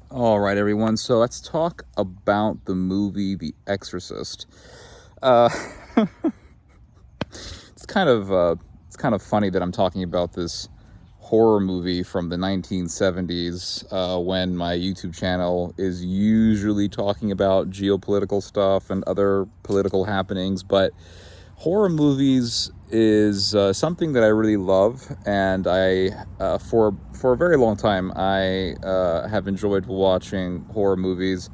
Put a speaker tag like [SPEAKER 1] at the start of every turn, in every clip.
[SPEAKER 1] All right, everyone. So let's talk about the movie The Exorcist. Uh, it's kind of it's kind of funny that I'm talking about this horror movie from the 1970s when my YouTube channel is usually talking about geopolitical stuff and other political happenings, but horror movies is something that I really love, and I for a very long time I have enjoyed watching horror movies,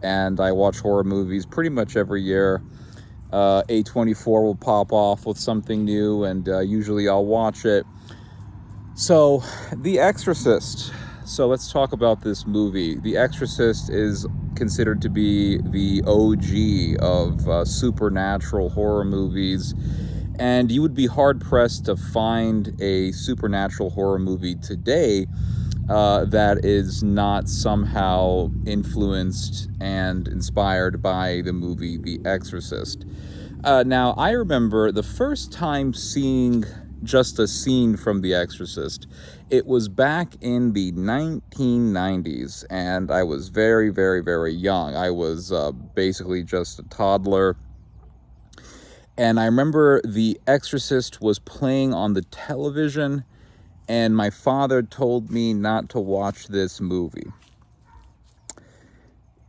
[SPEAKER 1] and I watch horror movies pretty much every year. A24 will pop off with something new, and usually I'll watch it. So, The Exorcist. So let's talk about this movie. The Exorcist is considered to be the OG of supernatural horror movies, and you would be hard pressed to find a supernatural horror movie today that is not somehow influenced and inspired by the movie The Exorcist. Now, I remember the first time seeing just a scene from The Exorcist. It was back in the 1990s, and I was very, very, very young. I was basically just a toddler. And I remember The Exorcist was playing on the television, and my father told me not to watch this movie,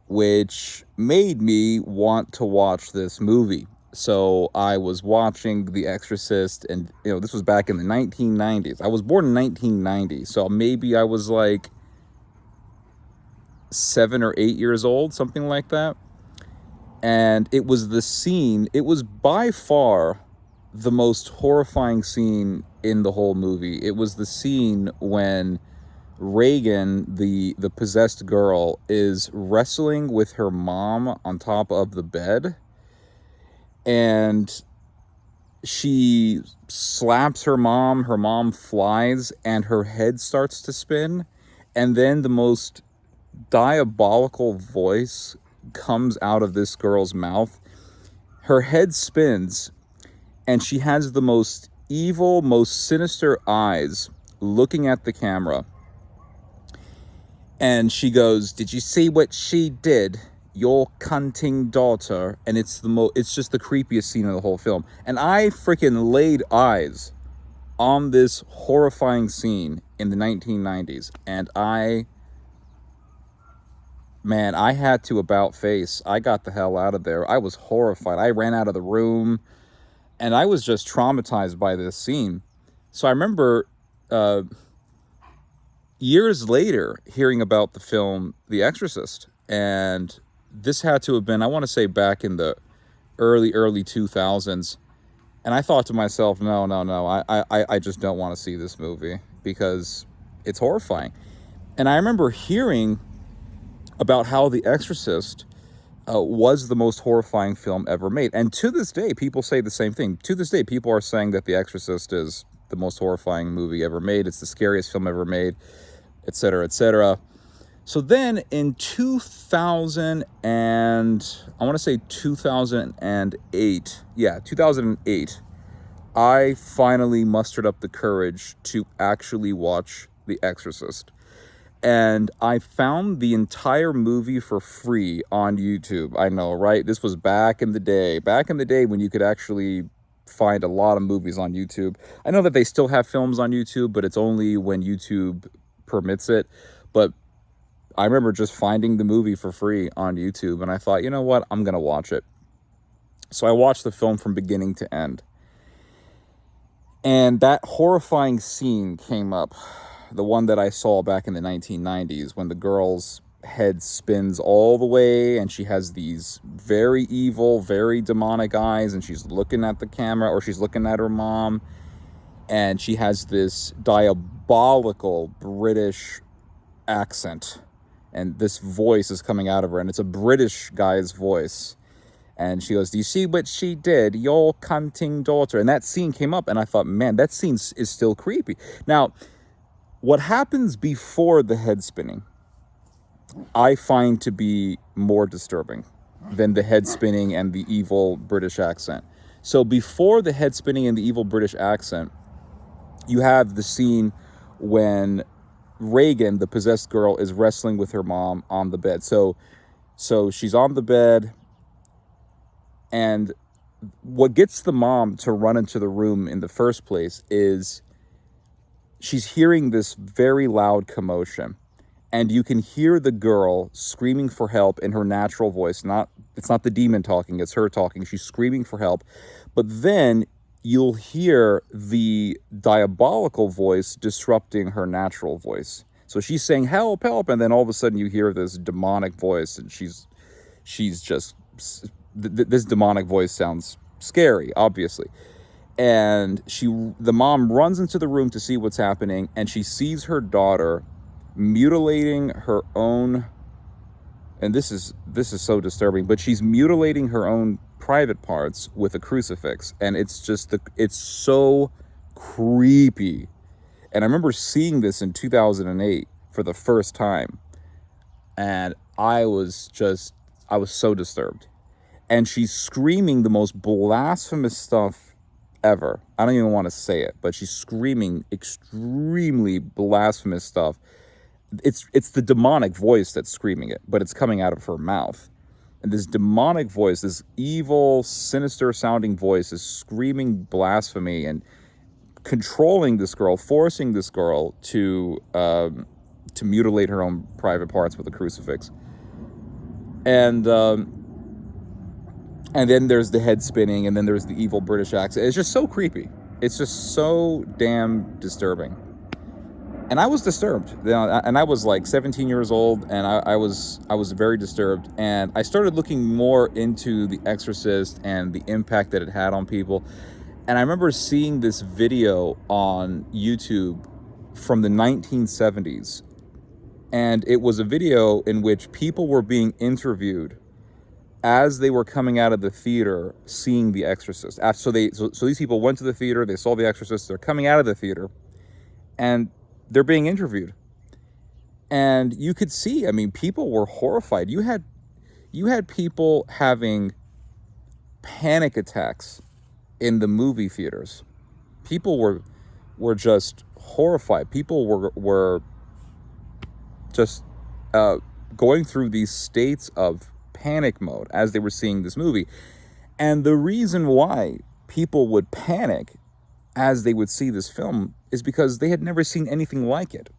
[SPEAKER 1] which made me want to watch this movie. So I was watching The Exorcist, and this was back in the 1990s. I was born in 1990, so maybe I was like 7 or 8 years old, something like that. And it was the scene, it was by far the most horrifying scene in the whole movie. It was the scene when Reagan, the possessed girl, is wrestling with her mom on top of the bed, and she slaps her mom flies, and her head starts to spin, and then the most diabolical voice comes out of this girl's mouth. Her head spins, and she has the most evil, most sinister eyes looking at the camera. And she goes, "Did you see what she did? Your cunting daughter." And it's just the creepiest scene of the whole film. And I freaking laid eyes on this horrifying scene in the 1990s, and I had to about face. I got the hell out of there. I was horrified. I ran out of the room, and I was just traumatized by this scene. So I remember years later hearing about the film The Exorcist, and this had to have been, I want to say, back in the early 2000s. And I thought to myself, no, no, no, I just don't want to see this movie because it's horrifying. And I remember hearing about how The Exorcist was the most horrifying film ever made. And to this day, people say the same thing. To this day, people are saying that The Exorcist is the most horrifying movie ever made. It's the scariest film ever made, etc., etc. So then in 2000 and I want to say 2008, yeah, 2008, I finally mustered up the courage to actually watch The Exorcist. And I found the entire movie for free on YouTube. I know, right? This was back in the day. Back in the day when you could actually find a lot of movies on YouTube. I know that they still have films on YouTube, but it's only when YouTube permits it. But I remember just finding the movie for free on YouTube, and I thought, you know what? I'm going to watch it. So I watched the film from beginning to end. And that horrifying scene came up, the one that I saw back in the 1990s, when the girl's head spins all the way and she has these very evil, very demonic eyes, and she's looking at the camera, or she's looking at her mom, and she has this diabolical British accent, and this voice is coming out of her, and it's a British guy's voice. And she goes, "Do you see what she did? Your cunting daughter." And that scene came up, and I thought, man, that scene is still creepy. Now, what happens before the head spinning, I find to be more disturbing than the head spinning and the evil British accent. So before the head spinning and the evil British accent, you have the scene when Reagan, the possessed girl, is wrestling with her mom on the bed. So she's on the bed, and what gets the mom to run into the room in the first place is she's hearing this very loud commotion, and you can hear the girl screaming for help in her natural voice. It's not the demon talking, it's her talking. She's screaming for help. But then you'll hear the diabolical voice disrupting her natural voice. So she's saying, help, help, and then all of a sudden you hear this demonic voice, and she's just, this demonic voice sounds scary, obviously. And the mom runs into the room to see what's happening, and she sees her daughter mutilating her own, and this is so disturbing, but she's mutilating her own private parts with a crucifix, and it's so creepy. And I remember seeing this in 2008 for the first time, and I was so disturbed. And she's screaming the most blasphemous stuff ever. I don't even want to say it, but she's screaming extremely blasphemous stuff. It's the demonic voice that's screaming it, but it's coming out of her mouth. And this demonic voice, this evil, sinister sounding voice, is screaming blasphemy and controlling this girl, forcing this girl to mutilate her own private parts with a crucifix. And then there's the head spinning, and then there's the evil British accent. It's just so creepy. It's just so damn disturbing. And I was disturbed. And I was like 17 years old, and I was very disturbed. And I started looking more into The Exorcist and the impact that it had on people. And I remember seeing this video on YouTube from the 1970s. And it was a video in which people were being interviewed as they were coming out of the theater seeing The Exorcist. So these people went to the theater, they saw The Exorcist, they're coming out of the theater, and they're being interviewed. And you could see, I mean, people were horrified. You had people having panic attacks in the movie theaters. People were just horrified. People were just going through these states of panic mode as they were seeing this movie. And the reason why people would panic as they would see this film is because they had never seen anything like it.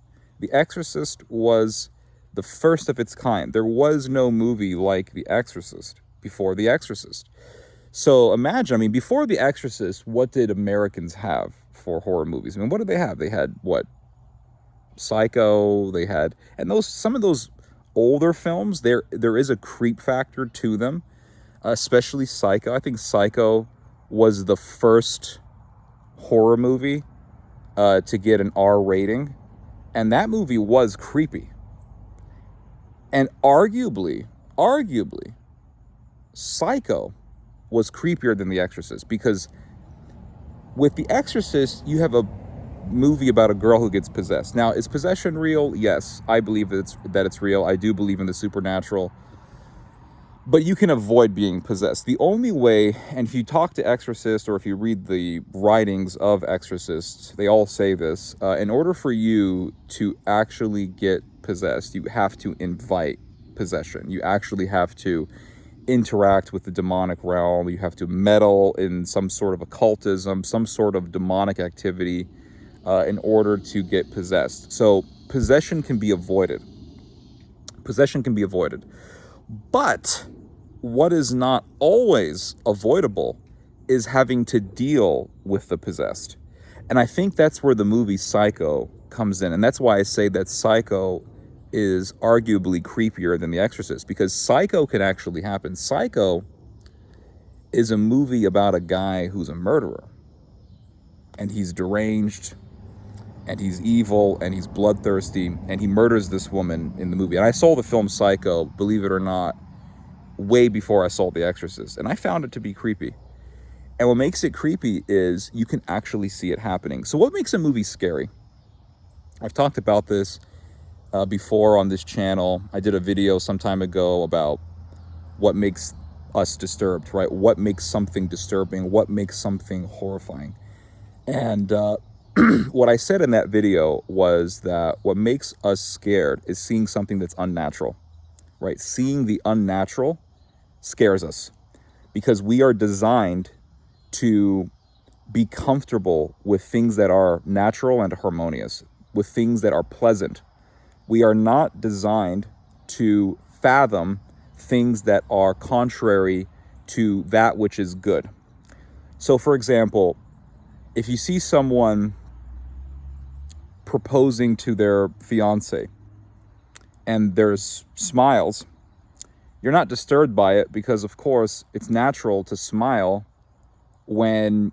[SPEAKER 1] The Exorcist was the first of its kind. There was no movie like The Exorcist before The Exorcist. So imagine, I mean, before The Exorcist, what did Americans have for horror movies? I mean, what did they have? They had, what? Psycho, they had, and some of those older films, there is a creep factor to them, especially Psycho. I think Psycho was the first horror movie to get an R rating, and that movie was creepy. And arguably, Psycho was creepier than The Exorcist, because with The Exorcist, you have a movie about a girl who gets possessed. Now, is possession real? Yes, I believe that it's real. I do believe in the supernatural. But you can avoid being possessed. The only way, and if you talk to exorcists or if you read the writings of exorcists, they all say this, in order for you to actually get possessed, you have to invite possession. You actually have to interact with the demonic realm. You have to meddle in some sort of occultism, some sort of demonic activity in order to get possessed. So possession can be avoided. But what is not always avoidable is having to deal with the possessed. And I think that's where the movie Psycho comes in. And that's why I say that Psycho is arguably creepier than The Exorcist, because Psycho can actually happen. Psycho is a movie about a guy who's a murderer. And he's deranged, and he's evil, and he's bloodthirsty, and he murders this woman in the movie. And I saw the film Psycho, believe it or not, way before I saw The Exorcist, and I found it to be creepy. And what makes it creepy is you can actually see it happening. So what makes a movie scary? I've talked about this before on this channel. I did a video some time ago about what makes us disturbed, right? What makes something disturbing? What makes something horrifying? And What I said in that video was that what makes us scared is seeing something that's unnatural, right? Seeing the unnatural scares us because we are designed to be comfortable with things that are natural and harmonious, with things that are pleasant. We are not designed to fathom things that are contrary to that which is good. So, for example, if you see someone proposing to their fiance and there's smiles, you're not disturbed by it because, of course, it's natural to smile when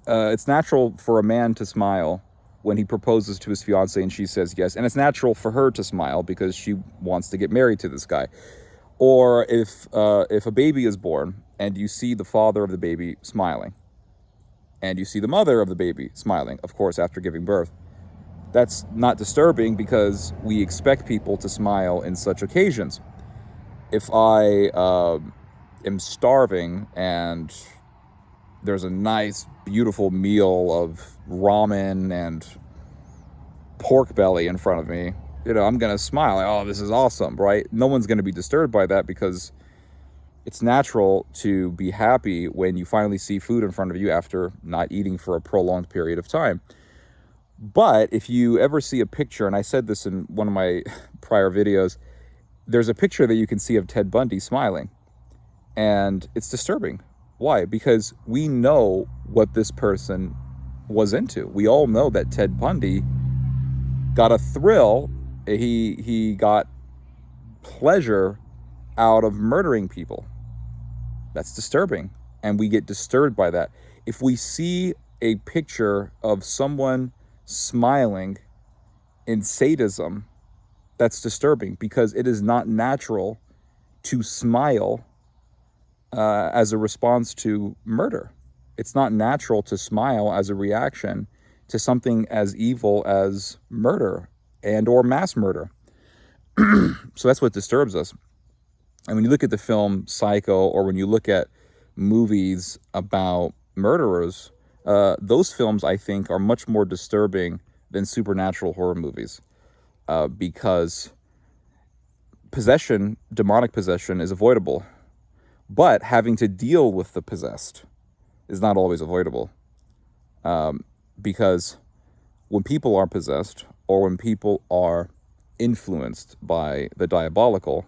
[SPEAKER 1] it's natural for a man to smile when he proposes to his fiance and she says yes, and it's natural for her to smile because she wants to get married to this guy. Or if a baby is born and you see the father of the baby smiling, and you see the mother of the baby smiling, of course, after giving birth, that's not disturbing because we expect people to smile in such occasions. If I am starving and there's a nice, beautiful meal of ramen and pork belly in front of me, I'm going to smile. Like, oh, this is awesome, right? No one's going to be disturbed by that because it's natural to be happy when you finally see food in front of you after not eating for a prolonged period of time. But if you ever see a picture, and I said this in one of my prior videos, there's a picture that you can see of Ted Bundy smiling. And it's disturbing. Why? Because we know what this person was into. We all know that Ted Bundy got a thrill. He got pleasure out of murdering people. That's disturbing. And we get disturbed by that. If we see a picture of someone smiling in sadism, that's disturbing because it is not natural to smile as a response to murder. It's not natural to smile as a reaction to something as evil as murder and or mass murder. So that's what disturbs us. And when you look at the film Psycho, or when you look at movies about murderers, those films, I think, are much more disturbing than supernatural horror movies because possession, demonic possession, is avoidable. But having to deal with the possessed is not always avoidable because when people are possessed or when people are influenced by the diabolical,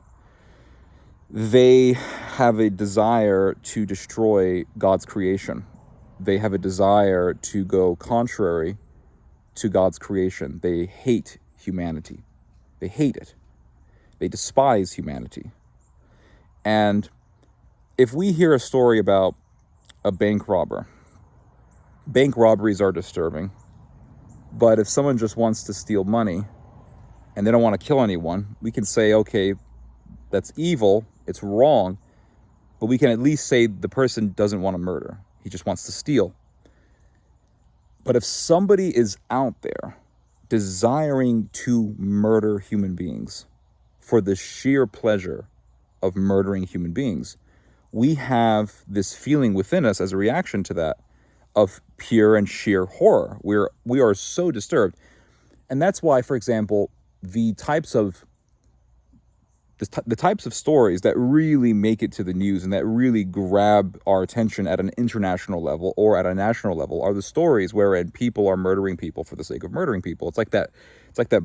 [SPEAKER 1] they have a desire to destroy God's creation. They have a desire to go contrary to God's creation. They hate humanity. They hate it. They despise humanity. And if we hear a story about a bank robber, bank robberies are disturbing. But if someone just wants to steal money and they don't want to kill anyone, we can say, okay, that's evil, it's wrong, but we can at least say the person doesn't want to murder. He just wants to steal. But if somebody is out there desiring to murder human beings for the sheer pleasure of murdering human beings, we have this feeling within us as a reaction to that of pure and sheer horror. We are so disturbed. And that's why, for example, the types of stories that really make it to the news and that really grab our attention at an international level or at a national level are the stories wherein people are murdering people for the sake of murdering people. It's like that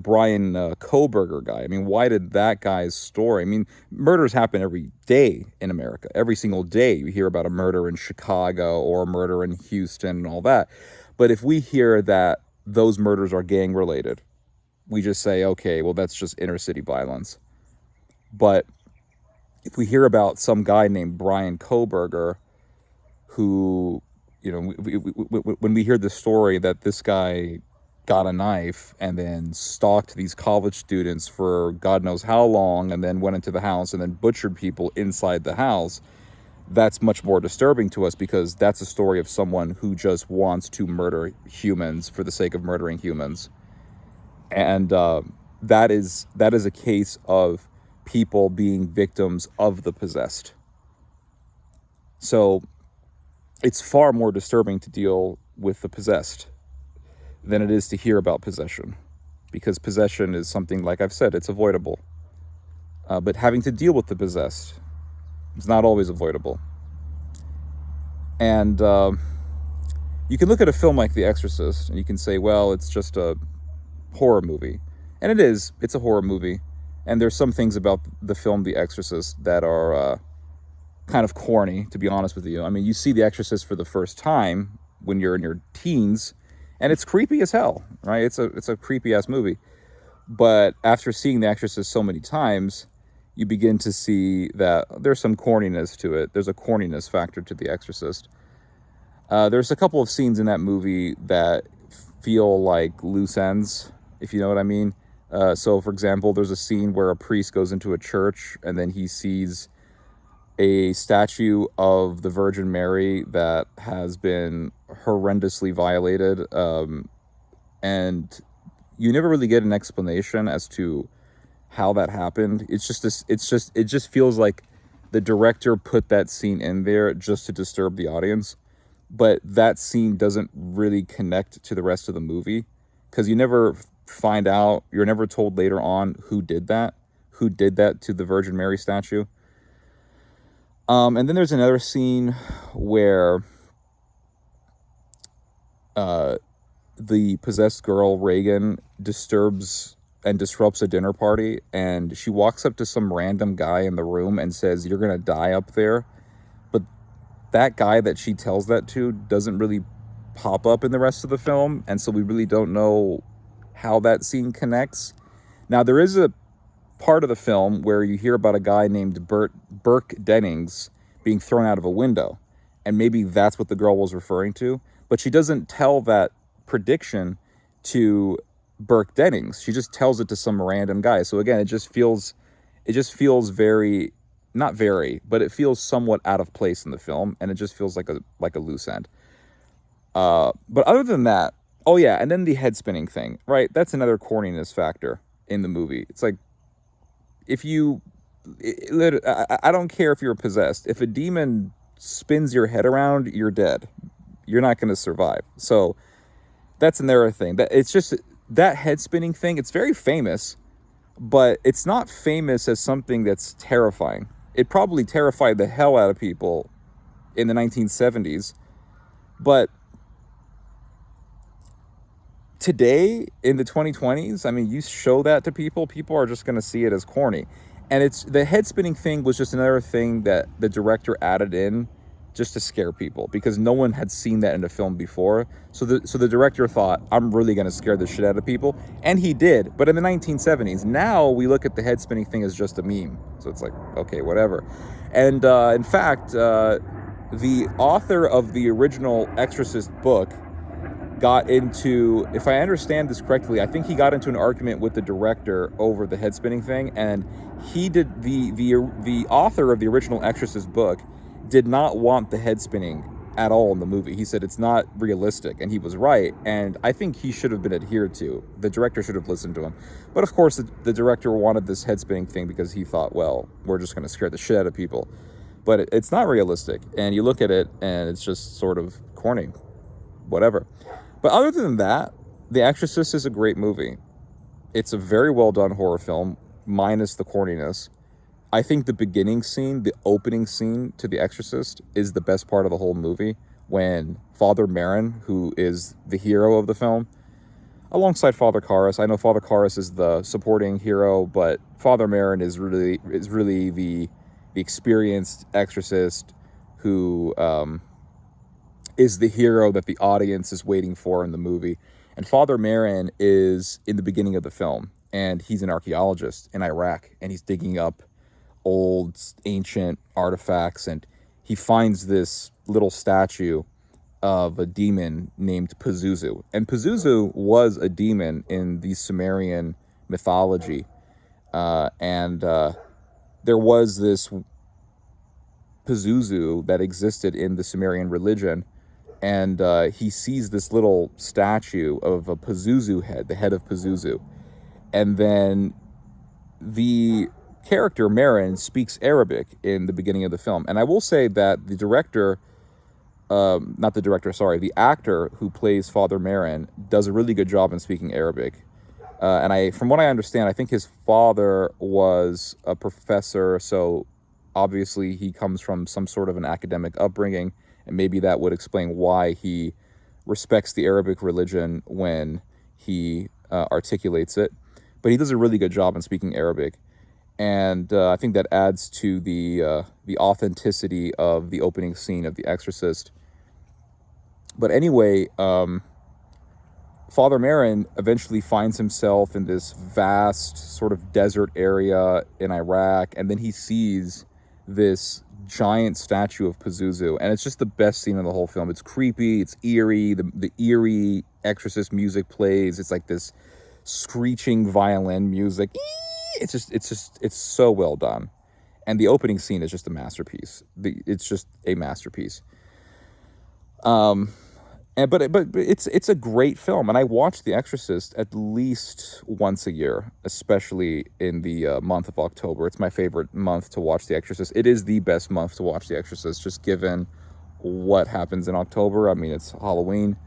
[SPEAKER 1] Brian Kohberger guy. I mean, why did that guy's story? I mean, murders happen every day in America. Every single day you hear about a murder in Chicago or a murder in Houston and all that. But if we hear that those murders are gang related, we just say, okay, well, that's just inner city violence. But if we hear about some guy named Brian Kohberger who, when we hear the story that this guy got a knife and then stalked these college students for God knows how long and then went into the house and then butchered people inside the house, that's much more disturbing to us because that's a story of someone who just wants to murder humans for the sake of murdering humans. And that is a case of people being victims of the possessed. So it's far more disturbing to deal with the possessed. than it is to hear about possession, because possession is something, like I've said, it's avoidable. But having to deal with the possessed is not always avoidable. And you can look at a film like The Exorcist and you can say, well, it's just a horror movie. And it is. It's a horror movie. And there's some things about the film The Exorcist that are kind of corny, to be honest with you. I mean, you see The Exorcist for the first time when you're in your teens, and it's creepy as hell, right? It's a creepy-ass movie. But after seeing The Exorcist so many times, you begin to see that there's some corniness to it. There's a corniness factor to The Exorcist. There's a couple of scenes in that movie that feel like loose ends, if you know what I mean. So, for example, there's a scene where a priest goes into a church and then he sees a statue of the Virgin Mary that has been horrendously violated. And you never really get an explanation as to how that happened. It just feels like the director put that scene in there just to disturb the audience. But that scene doesn't really connect to the rest of the movie, because you never find out, you're never told later on who did that to the Virgin Mary statue. And then there's another scene where the possessed girl, Reagan, disturbs and disrupts a dinner party, and she walks up to some random guy in the room and says, "You're gonna die up there." But that guy that she tells that to doesn't really pop up in the rest of the film, and so we really don't know how that scene connects. Now, there is a part of the film where you hear about a guy named Burke Dennings being thrown out of a window, and maybe that's what the girl was referring to, but she doesn't tell that prediction to Burke Dennings. She just tells it to some random guy. So again, it just feels very, not very, but it feels somewhat out of place in the film, and it just feels like a loose end. But other than that, oh yeah, and then the head spinning thing, right? That's another corniness factor in the movie. It's like, I don't care if you're possessed. If a demon spins your head around, you're dead. You're not going to survive. So that's another thing. It's just that head spinning thing. It's very famous, but it's not famous as something that's terrifying. It probably terrified the hell out of people in the 1970s, but today in the 2020s, I mean, you show that to people are just going to see it as corny. And it's the head spinning thing was just another thing that the director added in just to scare people, because no one had seen that in a film before. So the director thought, I'm really going to scare the shit out of people. And he did. But in the 1970s, now we look at the head spinning thing as just a meme. So it's like, okay, whatever. And in fact, the author of the original Exorcist book got into, if I understand this correctly, I think he got into an argument with the director over the head spinning thing, and he did the author of the original Exorcist book did not want the head spinning at all in the movie. He said it's not realistic, and he was right, and I think he should have been adhered to. The director should have listened to him. But of course, the director wanted this head spinning thing because he thought, well, we're just going to scare the shit out of people. But it's not realistic, and you look at it, and it's just sort of corny. Whatever. But other than that, The Exorcist is a great movie. It's a very well done horror film, minus the corniness. I think the beginning scene, the opening scene to The Exorcist, is the best part of the whole movie, when Father Merrin, who is the hero of the film, alongside Father Karras. I know Father Karras is the supporting hero, but Father Merrin is really the experienced exorcist who is the hero that the audience is waiting for in the movie. And Father Merrin is in the beginning of the film, and he's an archaeologist in Iraq, and he's digging up old ancient artifacts, and he finds this little statue of a demon named Pazuzu. And Pazuzu was a demon in the Sumerian mythology, and there was this Pazuzu that existed in the Sumerian religion, and he sees this little statue of a Pazuzu head, the head of Pazuzu. And then the character, Merrin, speaks Arabic in the beginning of the film. And I will say that the director not the director, sorry, the actor who plays Father Merrin does a really good job in speaking Arabic. From what I understand, I think his father was a professor, so obviously he comes from some sort of an academic upbringing, and maybe that would explain why he respects the Arabic religion when he articulates it. But he does a really good job in speaking Arabic, and I think that adds to the authenticity of the opening scene of The Exorcist. But anyway, Father Merrin eventually finds himself in this vast sort of desert area in Iraq, and then he sees this giant statue of Pazuzu, and it's just the best scene in the whole film. It's creepy, it's eerie, the eerie Exorcist music plays. It's like this screeching violin music. It's so well done. And the opening scene is just a masterpiece. It's just a masterpiece. But it's a great film, and I watch The Exorcist at least once a year, especially in the month of October. It's my favorite month to watch The Exorcist. It is the best month to watch The Exorcist, just given what happens in October. I mean, it's Halloween.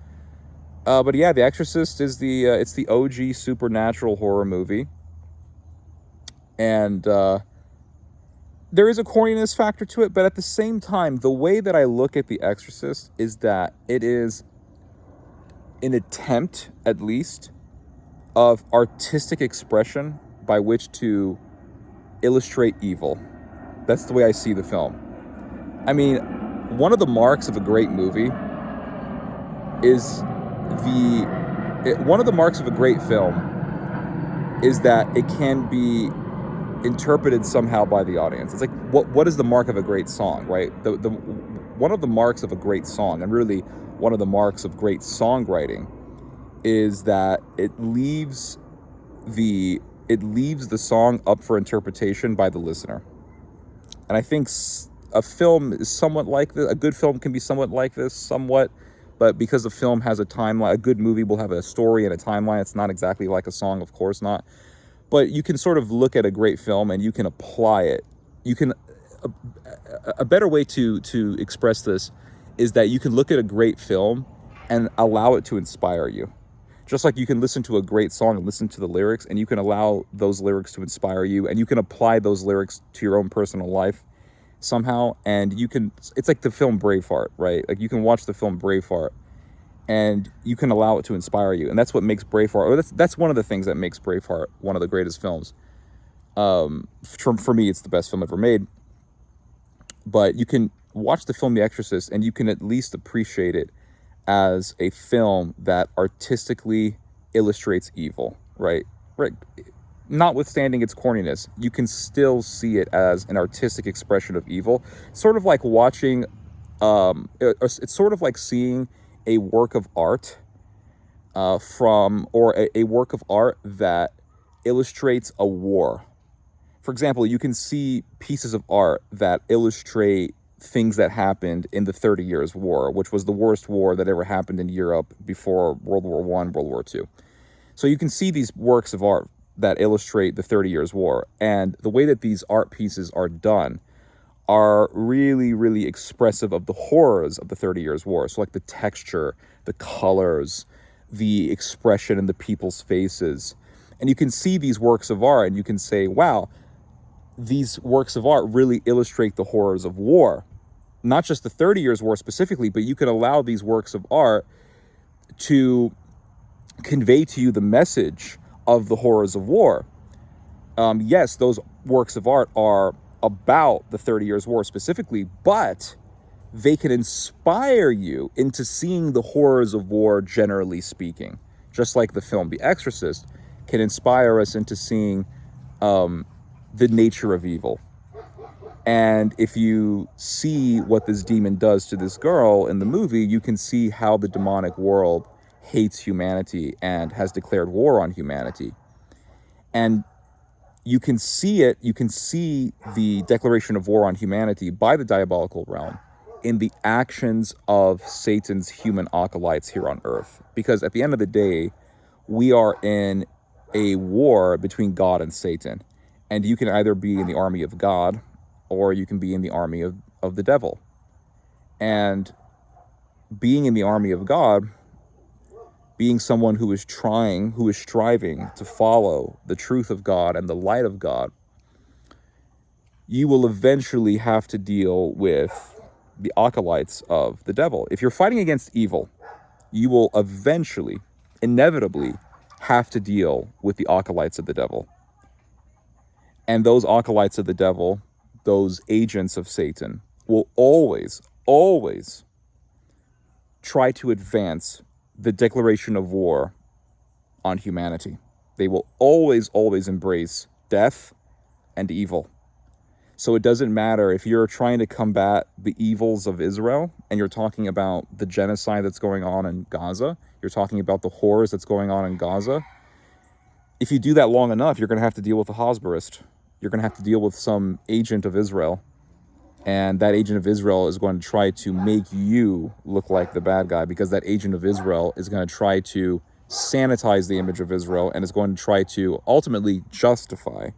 [SPEAKER 1] But yeah, The Exorcist is it's the OG supernatural horror movie, and there is a corniness factor to it. But at the same time, the way that I look at The Exorcist is that it is an attempt, at least, of artistic expression by which to illustrate evil. That's the way I see the film. I mean, one of the marks of a great movie is one of the marks of a great film is that it can be interpreted somehow by the audience. It's like, what is the mark of a great song, right? One of the marks of a great song, and really one of the marks of great songwriting, is that it leaves the song up for interpretation by the listener. And I think a film is somewhat like this. A good film can be somewhat like this, somewhat, but because a film has a timeline, a good movie will have a story and a timeline. It's not exactly like a song, of course not. But you can sort of look at a great film and you can apply it. You can a better way to express this is that you can look at a great film and allow it to inspire you. Just like you can listen to a great song and listen to the lyrics, and you can allow those lyrics to inspire you, and you can apply those lyrics to your own personal life somehow. And it's like the film Braveheart, right? Like you can watch the film Braveheart and you can allow it to inspire you. And that's what makes Braveheart, or that's one of the things that makes Braveheart one of the greatest films. For me, it's the best film ever made. But you can watch the film The Exorcist and you can at least appreciate it as a film that artistically illustrates evil, right? Right. Notwithstanding its corniness, you can still see it as an artistic expression of evil. Sort of like watching, it's sort of like seeing a work of art a work of art that illustrates a war. For example, you can see pieces of art that illustrate things that happened in the 30 Years' War, which was the worst war that ever happened in Europe before World War I, World War II. So you can see these works of art that illustrate the 30 Years' War, and the way that these art pieces are done are really, really expressive of the horrors of the 30 Years' War. So like the texture, the colors, the expression in the people's faces. And you can see these works of art and you can say, wow, these works of art really illustrate the horrors of war. Not just the 30 Years' War specifically, but you can allow these works of art to convey to you the message of the horrors of war. Yes, those works of art are about the 30 Years' War specifically, but they can inspire you into seeing the horrors of war generally speaking. Just like the film The Exorcist can inspire us into seeing the nature of evil. And if you see what this demon does to this girl in the movie, you can see how the demonic world hates humanity and has declared war on humanity. And you can see it, you can see the declaration of war on humanity by the diabolical realm in the actions of Satan's human acolytes here on earth. Because at the end of the day, we are in a war between God and Satan. And you can either be in the army of God or you can be in the army of the devil. And being in the army of God, being someone who is striving to follow the truth of God and the light of God, you will eventually have to deal with the acolytes of the devil. If you're fighting against evil, you will eventually, inevitably, have to deal with the acolytes of the devil. And those acolytes of the devil, those agents of Satan, will always, always try to advance the declaration of war on humanity. They will always, always embrace death and evil. So it doesn't matter if you're trying to combat the evils of Israel and you're talking about the genocide that's going on in Gaza, you're talking about the horrors that's going on in Gaza. If you do that long enough, you're going to have to deal with a Hasbarist. You're going to have to deal with some agent of Israel. And that agent of Israel is going to try to make you look like the bad guy, because that agent of Israel is going to try to sanitize the image of Israel and is going to try to ultimately justify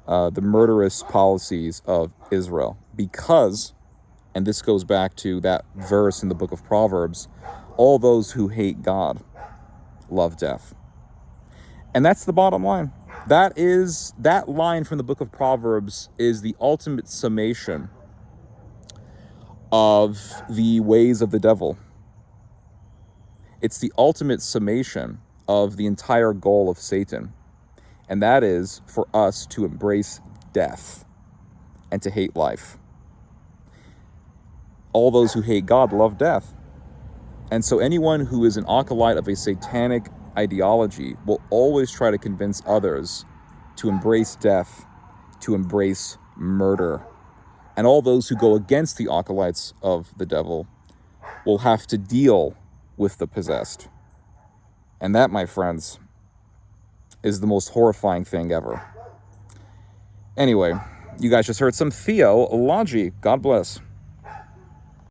[SPEAKER 1] the murderous policies of Israel. Because, and this goes back to that verse in the book of Proverbs, all those who hate God love death. And that's the bottom line. That line from the book of Proverbs is the ultimate summation of the ways of the devil. It's the ultimate summation of the entire goal of Satan. And that is for us to embrace death and to hate life. All those who hate God love death. And so anyone who is an acolyte of a satanic ideology will always try to convince others to embrace death, to embrace murder. And all those who go against the acolytes of the devil will have to deal with the possessed. And that, my friends, is the most horrifying thing ever. Anyway, you guys just heard some theology. God bless.